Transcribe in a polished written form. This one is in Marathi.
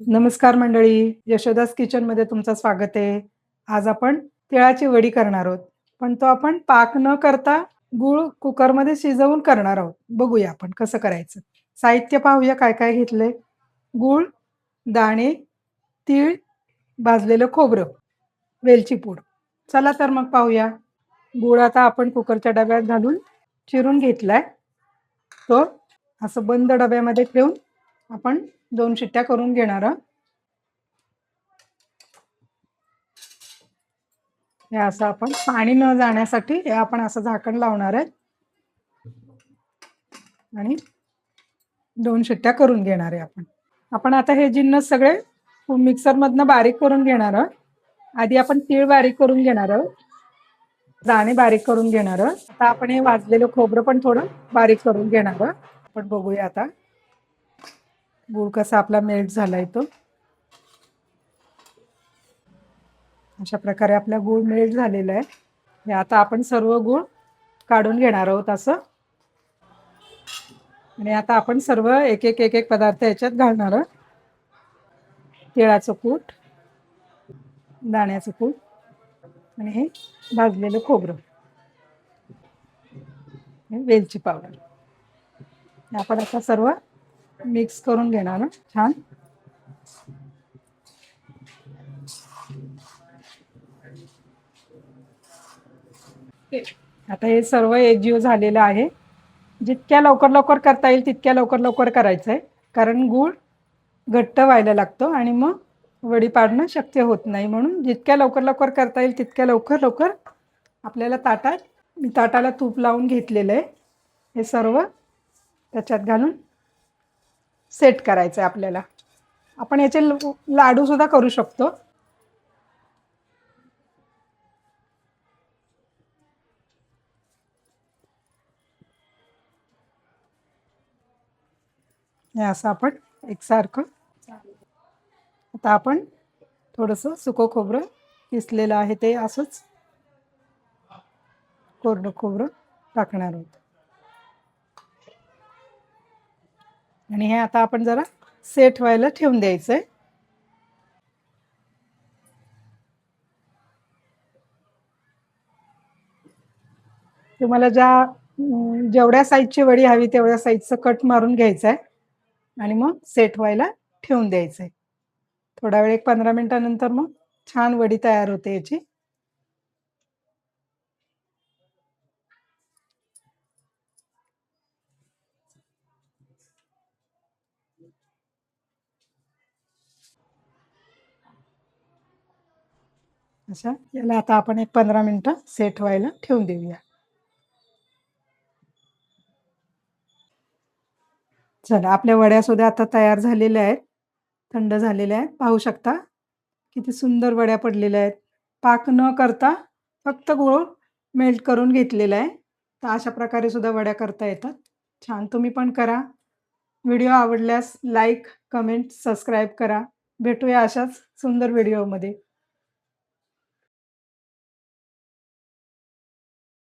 नमस्कार मंडळी, यशोदास किचनमध्ये तुमचं स्वागत आहे. आज आपण तिळाची वडी करणार आहोत. पण तो आपण पाक न करता गूळ कुकरमध्ये शिजवून करणार आहोत. बघूया आपण कसं करायचं. साहित्य पाहूया काय-काय घेतलंय. गूळ, दाणे, तीळ, भाजलेलं खोबरं, वेलची पूड. चला तर मग पाहूया. गूळ आता आपण कुकरच्या डब्यात घालून चिरून घेतलाय. तो असं बंद डब्यामध्ये ठेवून आपण 2 शिट्ट्या करून घेणार आहोत. हे असं आपण पाणी न जाण्यासाठी हे आपण असं झाकण लावणार आहे आणि 2 शिट्ट्या करून घेणार आहे आपण. आपण आता हे जिन्नस सगळे मिक्सरमधनं बारीक करून घेणार आहोत. आधी आपण तीळ बारीक करून घेणार आहोत. दाणे बारीक करून घेणार आहोत. आता आपण हे भाजलेलं खोबरं पण थोडं बारीक करून घेणार आहोत. आपण बघूया आता गूळ कसा आपला मेल्ट झालाय तो. अशा प्रकारे आपला गूळ मेल्ट झालेला आहे. हे आता आपण सर्व गूळ काढून घेणार आहोत असं. आणि आता आपण सर्व एक एक पदार्थ याच्यात घालणार आहोत. तिळाचं कूट, दाण्याचं कूट आणि हे भाजलेलं खोबरं, वेलची पावडर. आपण आता सर्व मिक्स करून घेणार आहोत छान. आता हे सर्व एकजीव झालेलं आहे. जितक्या लवकर करता येईल तितक्या लवकर करायचं आहे. कारण गूळ घट्ट व्हायला लागतो आणि मग वडी पाडणं शक्य होत नाही. म्हणून जितक्या लवकर करता येईल तितक्या लवकर आपल्याला ताटाला तूप लावून घेतलेलं आहे. हे सर्व त्याच्यात घालून सेट करायचं आहे आपल्याला. आपण याचे लाडू सुद्धा करू शकतो. हे असं आपण एकसारखं. आता आपण थोडंसं सुकं खोबरं किसलेलं आहे ते असंच कोरडं खोबरं टाकणार आहोत. आणि हे आता आपण जरा सेट व्हायला ठेवून द्यायचंय. तुम्हाला जेवढ्या साईजची वडी हवी तेवढ्या साईजचं कट मारून घ्यायचं आहे आणि मग सेट व्हायला ठेवून द्यायचंय. थोडा वेळ 15 मिनिटानंतर मग छान वडी तयार होते याची. अशा याला आता आपण एक 15 मिनिटं सेट व्हायला ठेवून देऊया. चला, आपल्या वड्या सुद्धा आता तयार झालेल्या आहेत. थंड झालेल्या आहेत. पाहू शकता किती सुंदर वड्या पडलेल्या आहेत. पाक न करता फक्त गूळ मेल्ट करून घेतलेला आहे. तर अशा प्रकारे सुद्धा वड्या करता येतात. छान, तुम्ही पण करा. व्हिडिओ आवडल्यास लाईक, कमेंट, सबस्क्राईब करा. भेटूया अशाच सुंदर व्हिडिओमध्ये.